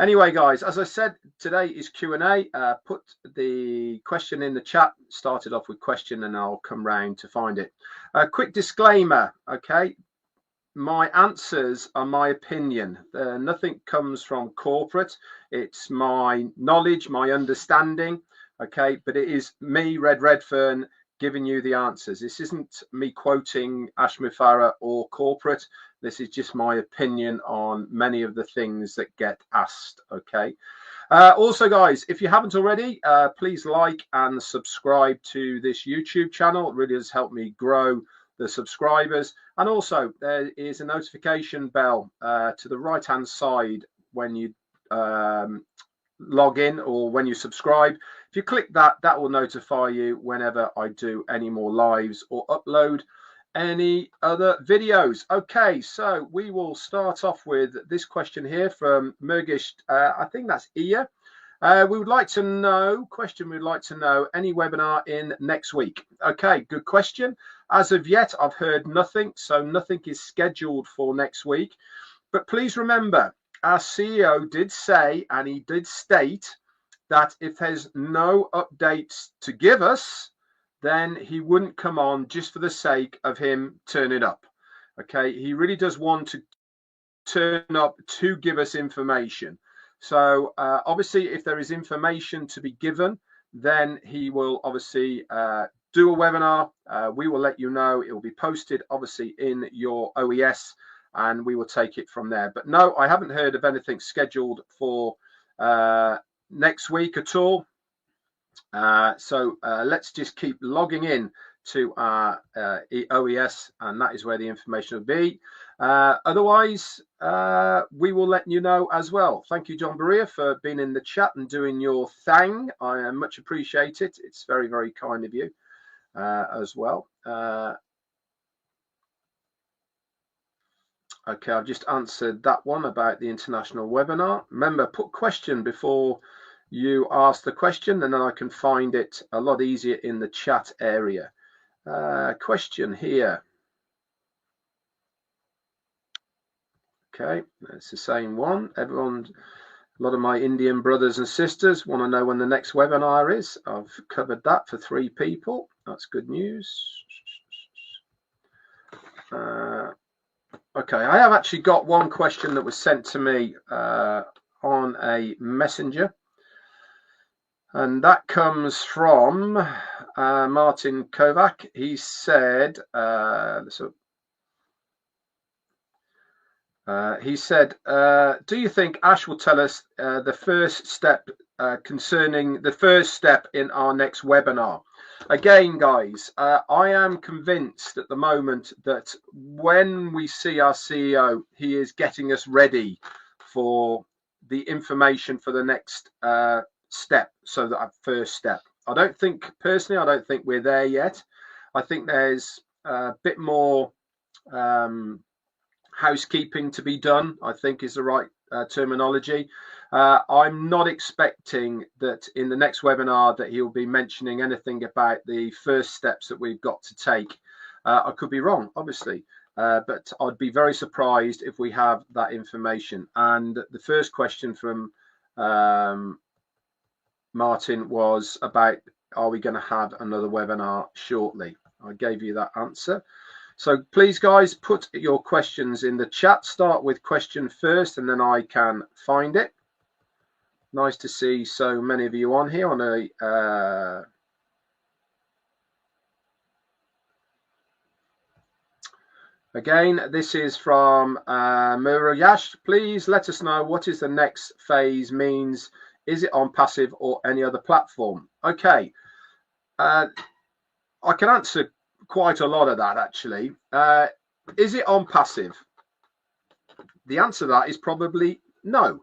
Anyway, guys, as I said, today is Q&A. Put the question in the chat. Started off with question and I'll come round to find it. A quick disclaimer, okay? My answers are my opinion. Nothing comes from corporate. It's my knowledge, my understanding, okay? But it is me, Redfern, giving you the answers. This isn't me quoting Ashmi Farah or corporate. This is just my opinion on many of the things that get asked, okay? Also, guys, if you haven't already, please like and subscribe to this YouTube channel. It really has helped me grow the subscribers. And also, there is a notification bell to the right-hand side when you log in or when you subscribe. If you click that, that will notify you whenever I do any more lives or upload any other videos. Okay, so we will start off with this question here from Mergish. I think that's Iya. We would like to know, we'd like to know any webinar in next week. Okay, good question. As of yet, I've heard nothing, so nothing is scheduled for next week. But please remember, our CEO did say, and he did state, that if there's no updates to give us, then he wouldn't come on just for the sake of him turning up. Okay, he really does want to turn up to give us information. So obviously, if there is information to be given, then he will obviously do a webinar. We will let you know. It will be posted obviously in your OES, and we will take it from there. But no, I haven't heard of anything scheduled for next week at all. So let's just keep logging in to our OES, and that is where the information will be. Otherwise, we will let you know as well. Thank you, John Berea, for being in the chat and doing your thing. I much appreciate it. It's very, very kind of you as well. Okay, I've just answered that one about the international webinar. Remember, put question before you ask the question, and then I can find it a lot easier in the chat area. Question here. Okay, it's the same one. Everyone, a lot of my Indian brothers and sisters want to know when the next webinar is. I've covered that for 3 people. That's good news. Okay, I have actually got one question that was sent to me on a messenger. And that comes from Martin Kovac. He said, do you think Ash will tell us the first step concerning the first step in our next webinar? Again, guys, I am convinced at the moment that when we see our CEO, he is getting us ready for the information for the next step. So that first step. I don't think we're there yet. I think there's a bit more housekeeping to be done, I think is the right terminology. I'm not expecting that in the next webinar that he'll be mentioning anything about the first steps that we've got to take. I could be wrong, obviously, but I'd be very surprised if we have that information. And the first question from Martin was about, are we going to have another webinar shortly? I gave you that answer. So please, guys, put your questions in the chat. Start with question first, and then I can find it. Nice to see so many of you on here on a again, this is from Murayash. Please let us know what is the next phase means. Is it OnPassive or any other platform? Okay, I can answer quite a lot of that actually. Is it OnPassive? The answer to that is probably no.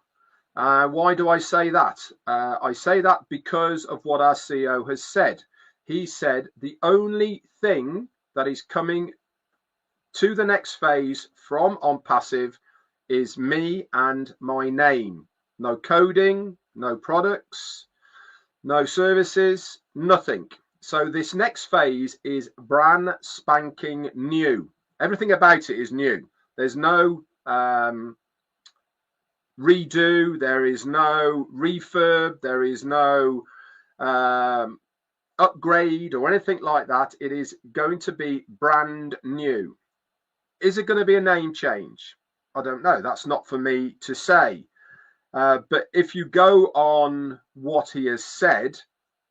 Why do I say that? I say that because of what our CEO has said. He said the only thing that is coming to the next phase from OnPassive is me and my name. No coding, no products, no services, nothing. So this next phase is brand spanking new. Everything about it is new. There's no redo, there is no refurb, there is no upgrade or anything like that. It is going to be brand new. Is it going to be a name change? I don't know. That's not for me to say. But if you go on what he has said,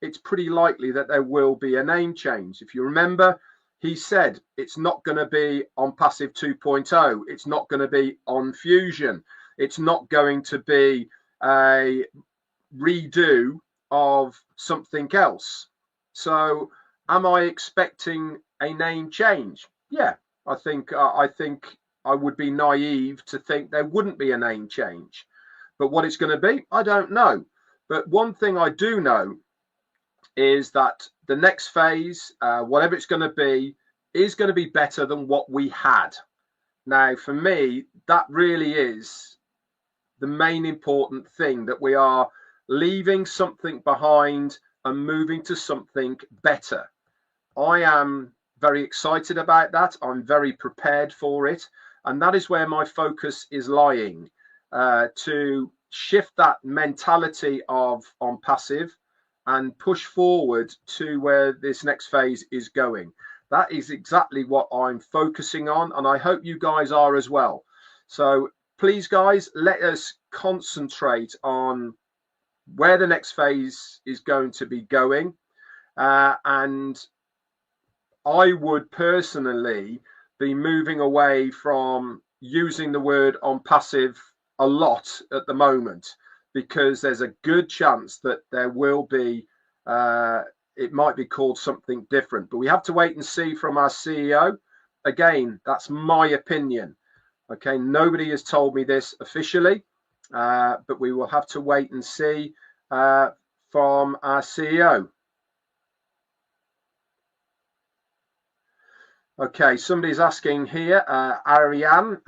it's pretty likely that there will be a name change. If you remember, he said it's not going to be OnPassive 2.0. It's not going to be on Fusion. It's not going to be a redo of something else. So am I expecting a name change? Yeah, I think I would be naive to think there wouldn't be a name change. But what it's going to be, I don't know. But one thing I do know is that the next phase, whatever it's going to be, is going to be better than what we had. Now, for me, that really is the main important thing, that we are leaving something behind and moving to something better. I am very excited about that. I'm very prepared for it. And that is where my focus is lying, to shift that mentality of OnPassive and push forward to where this next phase is going. That is exactly what I'm focusing on, and I hope you guys are as well. So please, guys, let us concentrate on where the next phase is going to be going. And I would personally be moving away from using the word OnPassive a lot at the moment, because there's a good chance that there will be, it might be called something different. But we have to wait and see from our CEO. Again, that's my opinion. Okay, nobody has told me this officially, but we will have to wait and see from our CEO. Okay, somebody's asking here, Ariane,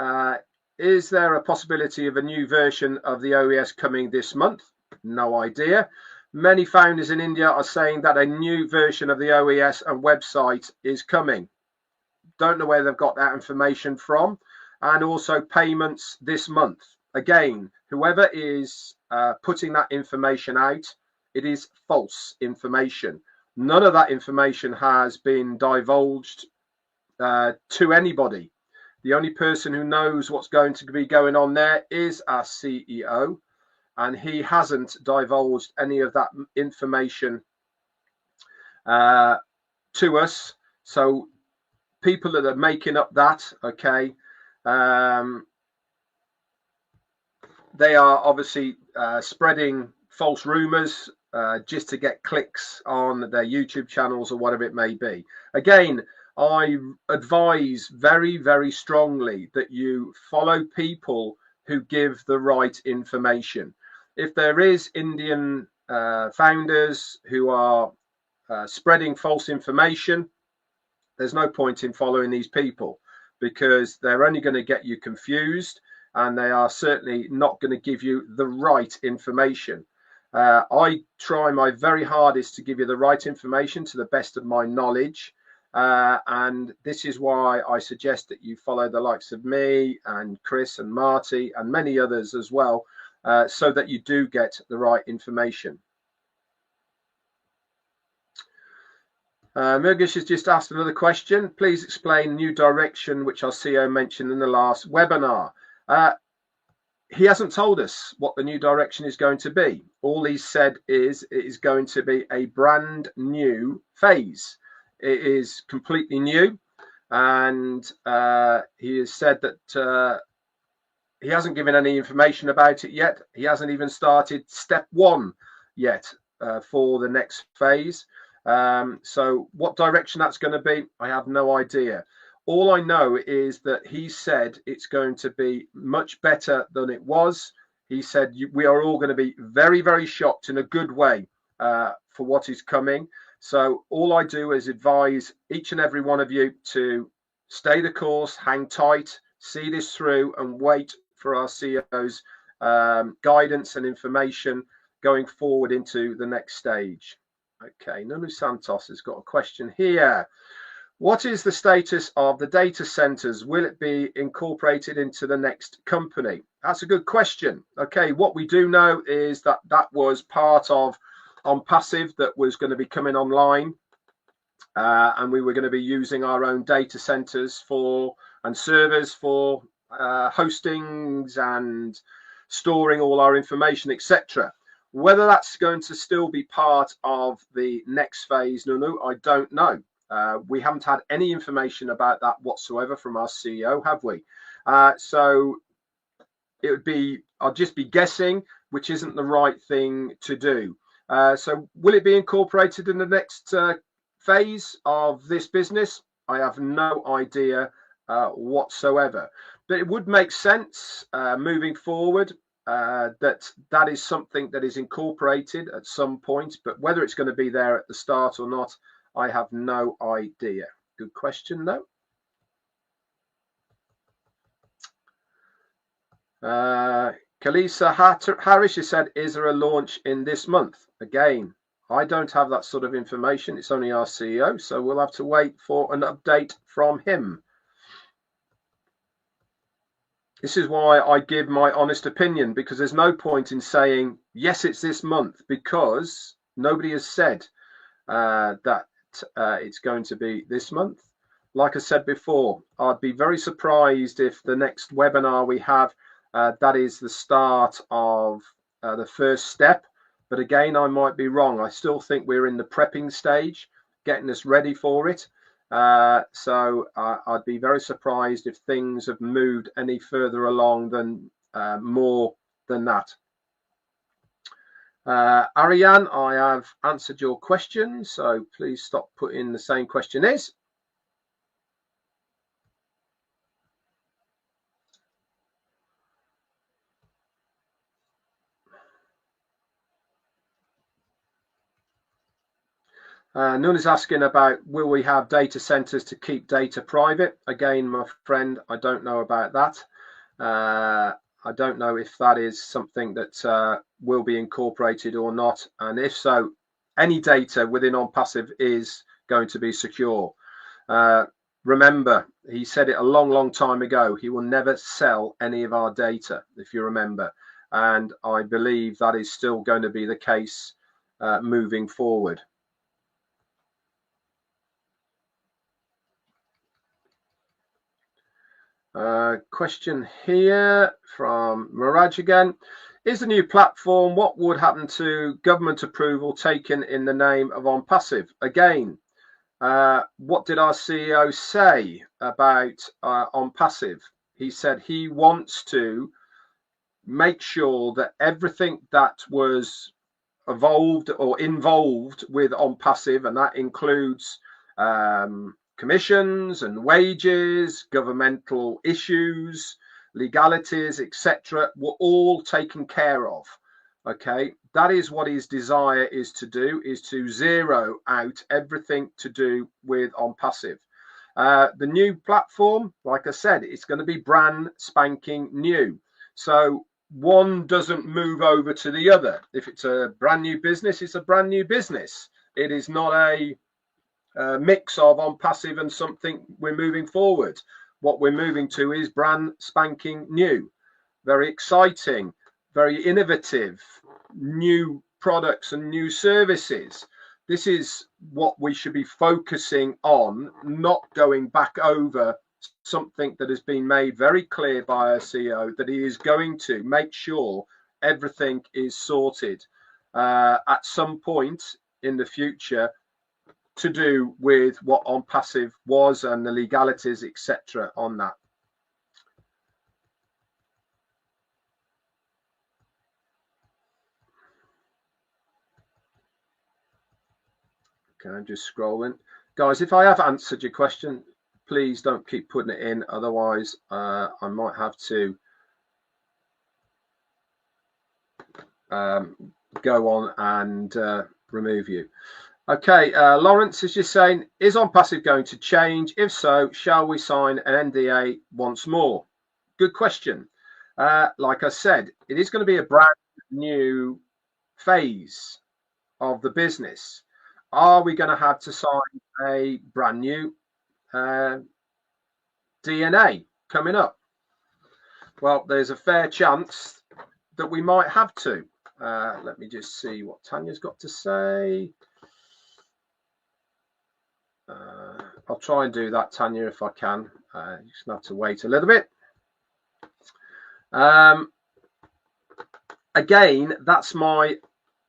is there a possibility of a new version of the OES coming this month? No idea. Many founders in India are saying that a new version of the OES and website is coming. Don't know where they've got that information from. And also payments this month. Again, whoever is putting that information out, it is false information. None of that information has been divulged to anybody. The only person who knows what's going to be going on there is our CEO, and he hasn't divulged any of that information to us. So people that are making up that, okay, they are obviously spreading false rumors just to get clicks on their YouTube channels or whatever it may be. Again, I advise very, very strongly that you follow people who give the right information. If there is Indian founders who are spreading false information, there's no point in following these people, because they're only going to get you confused, and they are certainly not going to give you the right information. I try my very hardest to give you the right information to the best of my knowledge. And this is why I suggest that you follow the likes of me and Chris and Marty and many others as well, so that you do get the right information. Murgish has just asked another question. Please explain new direction which our CEO mentioned in the last webinar. He hasn't told us what the new direction is going to be. All he said is it is going to be a brand new phase. It is completely new, and he has said that he hasn't given any information about it yet. He hasn't even started step one yet for the next phase. So what direction that's going to be, I have no idea. All I know is that he said it's going to be much better than it was. He said we are all going to be very, very shocked in a good way for what is coming. So all I do is advise each and every one of you to stay the course, hang tight, see this through, and wait for our CEO's guidance and information going forward into the next stage. Okay, Nunu Santos has got a question here. What is the status of the data centers? Will it be incorporated into the next company? That's a good question. Okay, what we do know is that that was part of OnPassive that was going to be coming online, and we were going to be using our own data centers for and servers for hostings and storing all our information, etc. Whether that's going to still be part of the next phase, Nunu, I don't know. We haven't had any information about that whatsoever from our CEO, have we? So it would be, I'll just be guessing, which isn't the right thing to do. So will it be incorporated in the next phase of this business? I have no idea whatsoever. But it would make sense moving forward that is something that is incorporated at some point, but whether it's going to be there at the start or not, I have no idea. Good question, though. Kalisa Harris, you said, is there a launch in this month? Again, I don't have that sort of information. It's only our CEO, so we'll have to wait for an update from him. This is why I give my honest opinion, because there's no point in saying, yes, it's this month, because nobody has said that it's going to be this month. Like I said before, I'd be very surprised if the next webinar we have, that is the start of the first step. But again, I might be wrong. I still think we're in the prepping stage, getting us ready for it. So I'd be very surprised if things have moved any further along than more than that. Ariane, I have answered your question, so please stop putting the same question is. Nun is asking about, will we have data centers to keep data private? Again, my friend, I don't know about that. I don't know if that is something that will be incorporated or not. And if so, any data within OnPassive is going to be secure. Remember, he said it a long, long time ago, he will never sell any of our data, if you remember. And I believe that is still going to be the case moving forward. Question here from Miraj again. Is the new platform, what would happen to government approval taken in the name of OnPassive? Again, what did our CEO say about OnPassive? He said he wants to make sure that everything that was evolved or involved with OnPassive, and that includes commissions and wages, governmental issues, legalities, etc., were all taken care of. Okay, that is what his desire is to do, is to zero out everything to do with OnPassive. The new platform, like I said, it's going to be brand spanking new. So one doesn't move over to the other. If it's a brand new business, it's a brand new business. It is not a mix of OnPassive and something we're moving forward. What we're moving to is brand spanking new, very exciting, very innovative, new products and new services. This is what we should be focusing on, not going back over something that has been made very clear by our CEO that he is going to make sure everything is sorted at some point in the future to do with what OnPassive was and the legalities, etc. on that. Okay, I'm just scrolling. Guys, if I have answered your question, please don't keep putting it in. Otherwise, I might have to go on and remove you. Okay, Lawrence is just saying, is OnPassive going to change? If so, shall we sign an NDA once more? Good question. Like I said, it is going to be a brand new phase of the business. Are we going to have to sign a brand new DNA coming up? Well, there's a fair chance that we might have to. Let me just see what Tanya's got to say. I'll try and do that, Tanya, if I can. You just have to wait a little bit. Again, that's my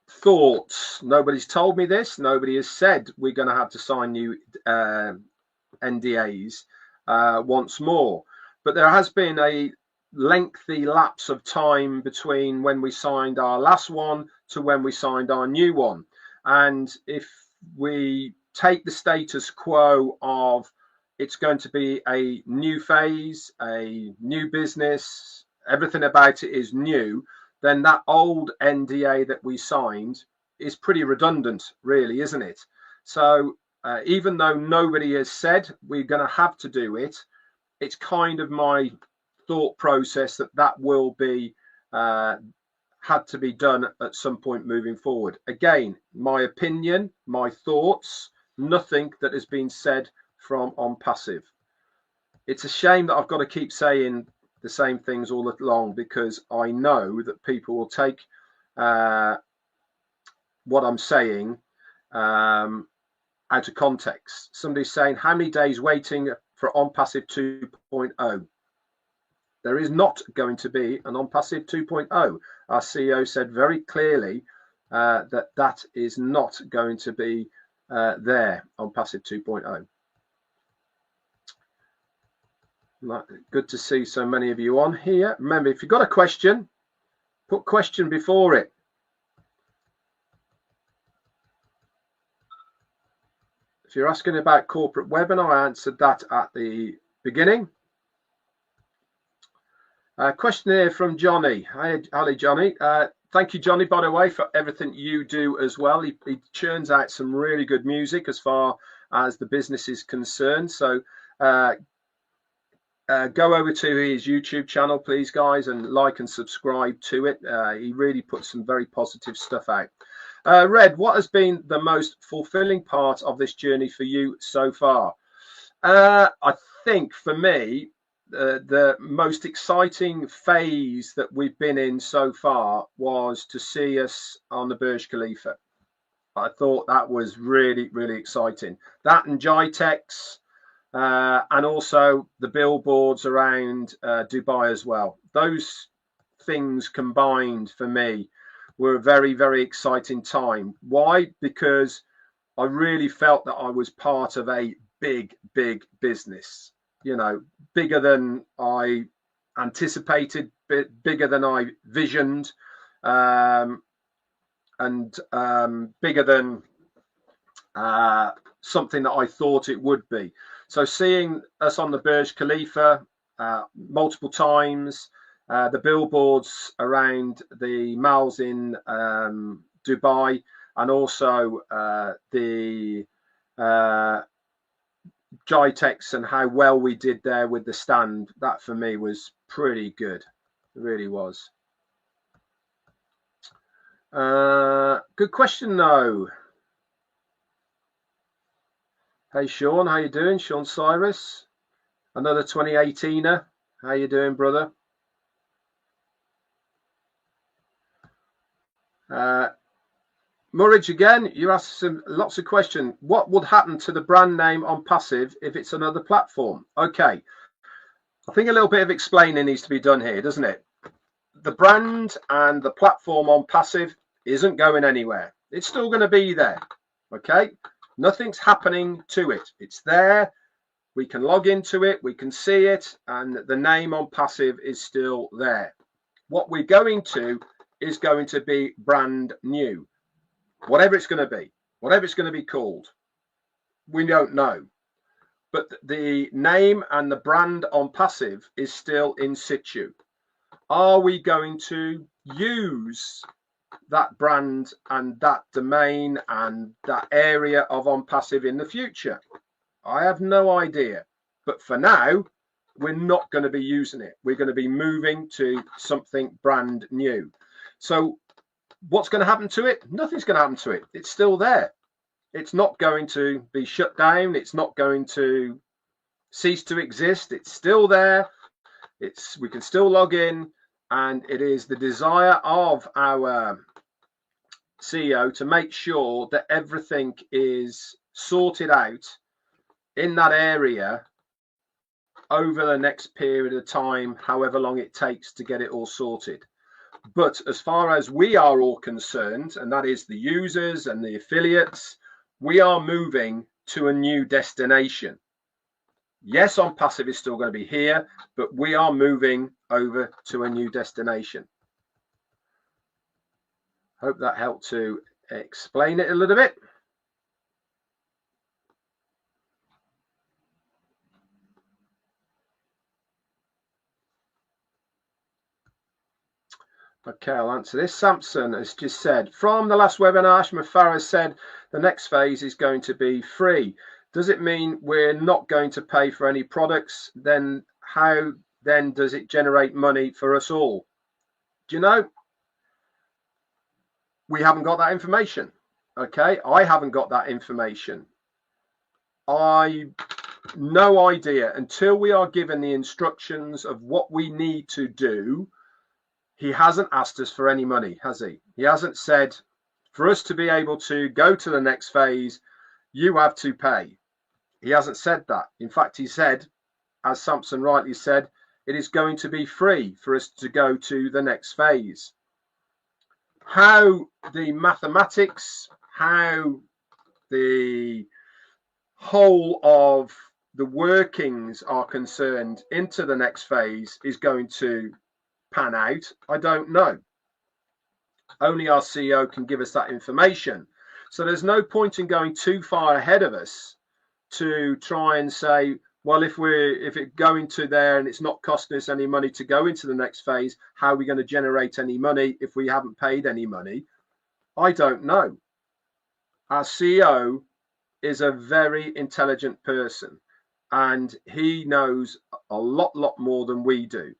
thoughts. Nobody's told me this. Nobody has said we're going to have to sign new NDAs once more. But there has been a lengthy lapse of time between when we signed our last one to when we signed our new one. And if we take the status quo of it's going to be a new phase, a new business, everything about it is new, then that old NDA that we signed is pretty redundant, really, isn't it? So even though nobody has said we're going to have to do it, it's kind of my thought process that that will be had to be done at some point moving forward. Again, my opinion, my thoughts, nothing that has been said from OnPassive. It's a shame that I've got to keep saying the same things all along, because I know that people will take what I'm saying out of context. Somebody's saying, how many days waiting for OnPassive 2.0? There is not going to be an OnPassive 2.0. Our CEO said very clearly that that is not going to be there, OnPassive 2.0. Good to see so many of you on here. Remember, if you've got a question, put question before it. If you're asking about corporate webinar, I answered that at the beginning. Question here from Johnny. Hi, Johnny. Thank you, Johnny, by the way, for everything you do as well. He churns out some really good music as far as the business is concerned. So go over to his YouTube channel, please, guys, and like and subscribe to it. He really puts some very positive stuff out. Red, what has been the most fulfilling part of this journey for you so far? I think for me, the most exciting phase that we've been in so far was to see us on the Burj Khalifa. I thought that was really, really exciting. That and Jitex, and also the billboards around Dubai as well. Those things combined for me were a very, very exciting time. Why? Because I really felt that I was part of a big, big business. You know, bigger than I anticipated, bigger than I visioned, and bigger than something that I thought it would be. So seeing us on the Burj Khalifa multiple times, the billboards around the malls in Dubai, and also the Jitex and how well we did there with the stand, that for me was pretty good. It really was. Good question though. Hey Sean, how you doing? Sean Cyrus, another 2018er. How you doing, brother? Murridge again, you asked some lots of questions. What would happen to the brand name OnPassive if it's another platform? Okay, I think a little bit of explaining needs to be done here, doesn't it? The brand and the platform OnPassive isn't going anywhere. It's still going to be there. Okay, nothing's happening to it. It's there. We can log into it. We can see it, and the name OnPassive is still there. What we're going to is going to be brand new. Whatever it's going to be, whatever it's going to be called, we don't know. But the name and the brand OnPassive is still in situ. Are we going to use that brand and that domain and that area of OnPassive in the future? I have no idea. But for now, we're not going to be using it. We're going to be moving to something brand new. So what's going to happen to it? Nothing's going to happen to it. It's still there. It's not going to be shut down. It's not going to ceased to exist. It's still there. We can still log in, and it is the desire of our CEO to make sure that everything is sorted out in that area over the next period of time, however long it takes to get it all sorted. But as far as we are all concerned, and that is the users and the affiliates, we are moving to a new destination. Yes, OnPassive is still going to be here, but we are moving over to a new destination. Hope that helped to explain it a little bit. Okay, I'll answer this. Samson has just said, from the last webinar, Ashma Farah said the next phase is going to be free. Does it mean we're not going to pay for any products? Then how then does it generate money for us all? Do you know? We haven't got that information. Okay, I haven't got that information. No idea until we are given the instructions of what we need to do. He hasn't asked us for any money, has he? He hasn't said, for us to be able to go to the next phase, you have to pay. He hasn't said that. In fact, he said, as Samson rightly said, it is going to be free for us to go to the next phase. How the mathematics, how the whole of the workings are concerned into the next phase is going to pan out, I don't know. Only our CEO can give us that information. So there's no point in going too far ahead of us to try and say, well, if it going to there and it's not costing us any money to go into the next phase, how are we going to generate any money if we haven't paid any money? I don't know. Our CEO is a very intelligent person, and he knows a lot more than we do.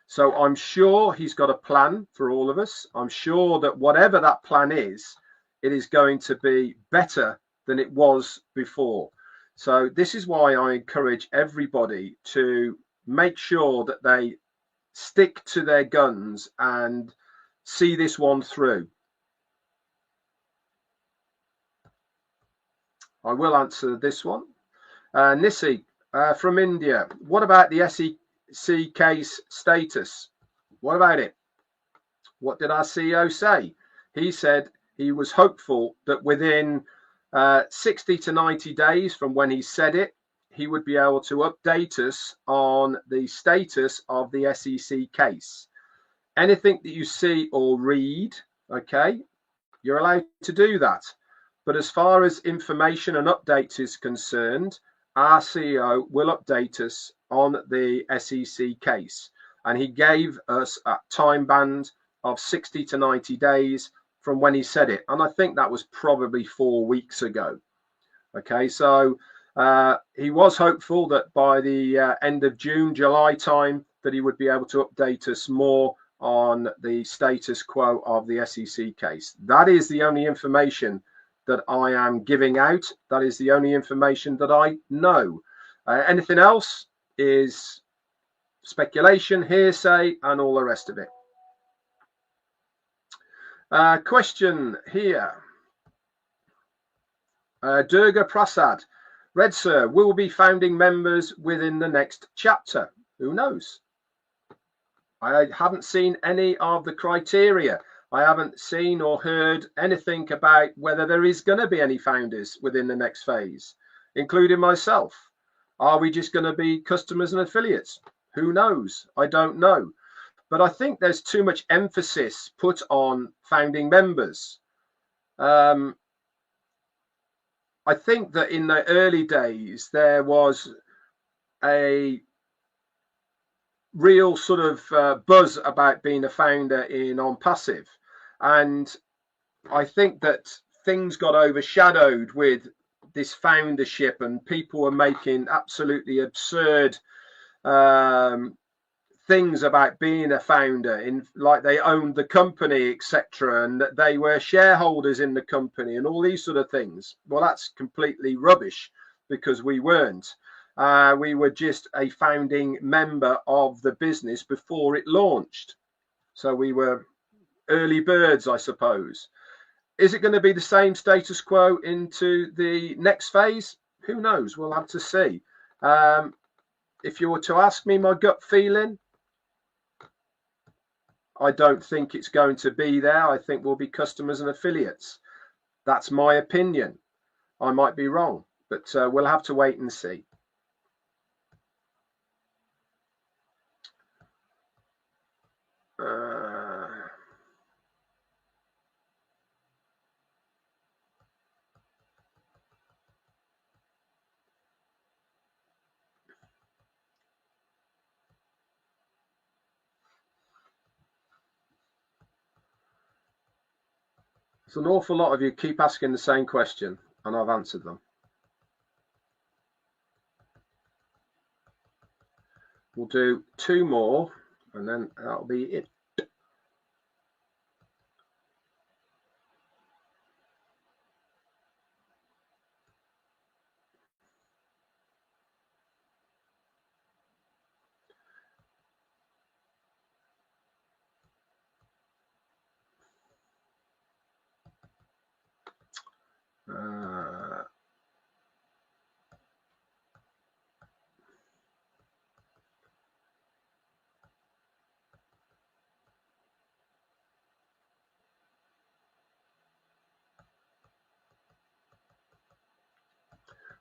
So I'm sure he's got a plan for all of us. I'm sure that whatever that plan is, it is going to be better than it was before. So this is why I encourage everybody to make sure that they stick to their guns and see this one through. I will answer this one. Nissi from India, what about the SEC case status? What about it? What did our CEO say? He said he was hopeful that within 60 to 90 days from when he said it, he would be able to update us on the status of the SEC case. Anything that you see or read, okay, you're allowed to do that. But as far as information and updates is concerned, our CEO will update us on the SEC case. And he gave us a time band of 60 to 90 days from when he said it. And I think that was probably 4 weeks ago. Okay, so he was hopeful that by the end of June, July time, that he would be able to update us more on the status quo of the SEC case. That is the only information that I am giving out. That is the only information that I know. Anything else is speculation, hearsay, and all the rest of it. Question here. Durga Prasad, Red Sir, will be founding members within the next chapter? Who knows? I haven't seen any of the criteria. I haven't seen or heard anything about whether there is going to be any founders within the next phase, including myself. Are we just going to be customers and affiliates? Who knows? I don't know. But I think there's too much emphasis put on founding members. I think that in the early days, there was a real sort of buzz about being a founder in OnPassive. And I think that things got overshadowed with this foundership, and people were making absolutely absurd things about being a founder, in like they owned the company, etc., and that they were shareholders in the company and all these sort of things. Well, that's completely rubbish, because we weren't. We were just a founding member of the business before it launched. So we were early birds, I suppose. Is it going to be the same status quo into the next phase? Who knows? We'll have to see. If you were to ask me my gut feeling, I don't think it's going to be there. I think we'll be customers and affiliates. That's my opinion. I might be wrong, but we'll have to wait and see. There's an awful lot of you keep asking the same question, and I've answered them. We'll do 2 more, and then that'll be it.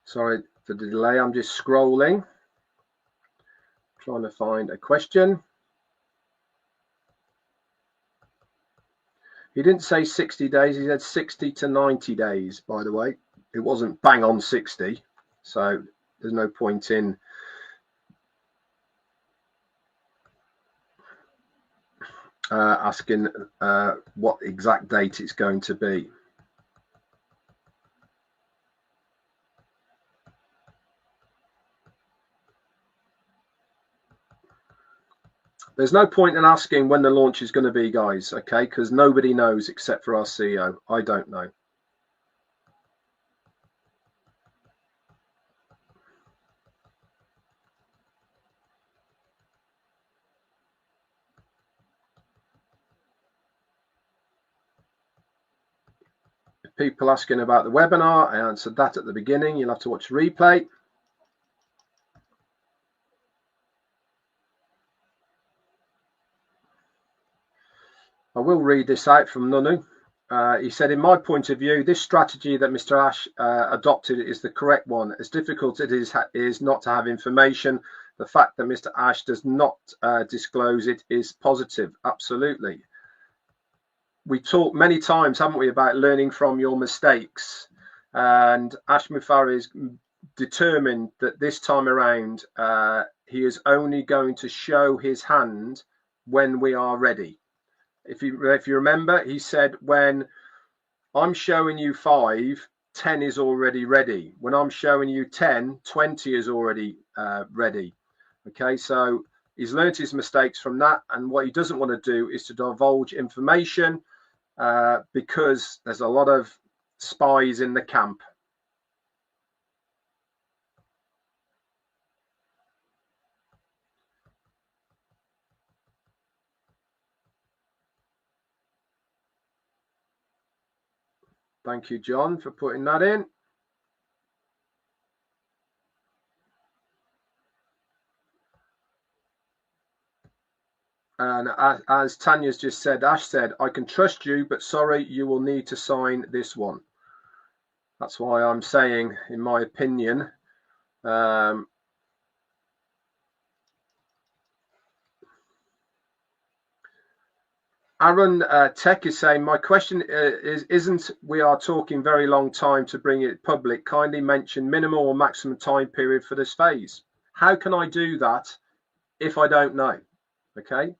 Sorry for the delay. I'm just scrolling, trying to find a question. He didn't say 60 days. He said 60 to 90 days, by the way. It wasn't bang on 60. So there's no point in asking what exact date it's going to be. There's no point in asking when the launch is going to be, guys, okay? Because nobody knows except for our CEO. I don't know. People asking about the webinar, I answered that at the beginning. You'll have to watch the replay. I will read this out from Nunu. He said, in my point of view, this strategy that Mr. Ash adopted is the correct one. As difficult it is not to have information, the fact that Mr. Ash does not disclose it is positive. Absolutely. We talked many times, haven't we, about learning from your mistakes. And Ash Mufareh is determined that this time around, he is only going to show his hand when we are ready. If you remember, he said, when I'm showing you 5, 10 is already ready. When I'm showing you 10, 20 is already ready. Okay, so he's learned his mistakes from that. And what he doesn't want to do is to divulge information because there's a lot of spies in the camp. Thank you, John, for putting that in. And as Tanya's just said, Ash said, I can trust you, but sorry, you will need to sign this one. That's why I'm saying, in my opinion, Aaron Tech is saying, my question isn't we are talking very long time to bring it public. Kindly mention minimal or maximum time period for this phase. How can I do that if I don't know? Okay,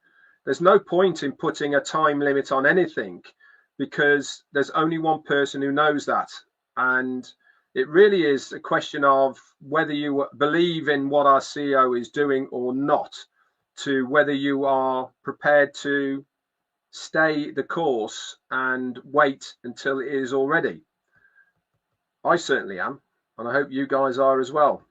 there's no point in putting a time limit on anything because there's only one person who knows that. And it really is a question of whether you believe in what our CEO is doing or not, to whether you are prepared to stay the course and wait until it is all ready. I certainly am, and I hope you guys are as well.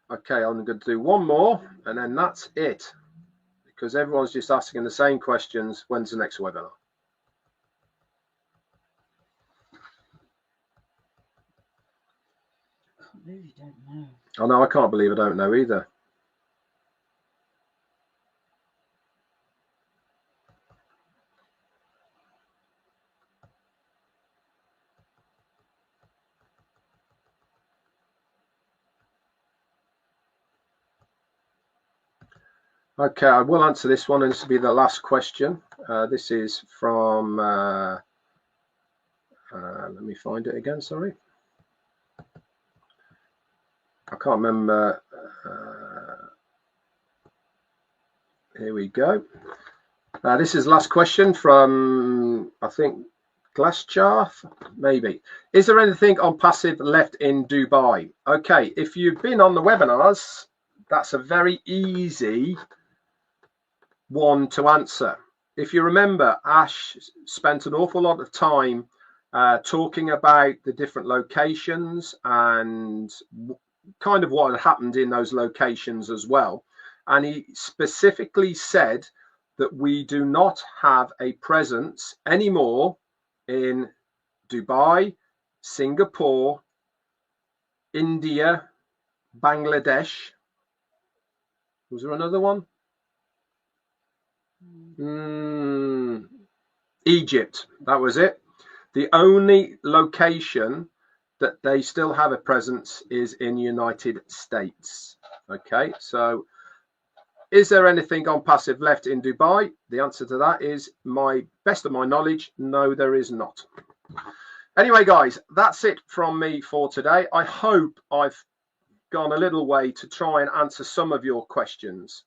Okay, I'm going to do one more and then that's it, because everyone's just asking the same questions. When's the next webinar? I can't believe you don't know. I know, I can't believe I don't know either. Okay, I will answer this one, and this will be the last question. This is from, let me find it again, sorry. I can't remember. Here we go. This is the last question from, I think, Glassjar, maybe. Is there anything OnPassive left in Dubai? Okay, if you've been on the webinars, that's a very easy one to answer. If you remember, Ash spent an awful lot of time talking about the different locations and kind of what had happened in those locations as well. And he specifically said that we do not have a presence anymore in Dubai, Singapore, India, Bangladesh. Was there another one? Egypt, that was it. The only location that they still have a presence is in United States. Okay, so is there anything OnPassive left in Dubai? The answer to that is, best of my knowledge, no, there is not. Anyway, guys, that's it from me for today. I hope I've gone a little way to try and answer some of your questions.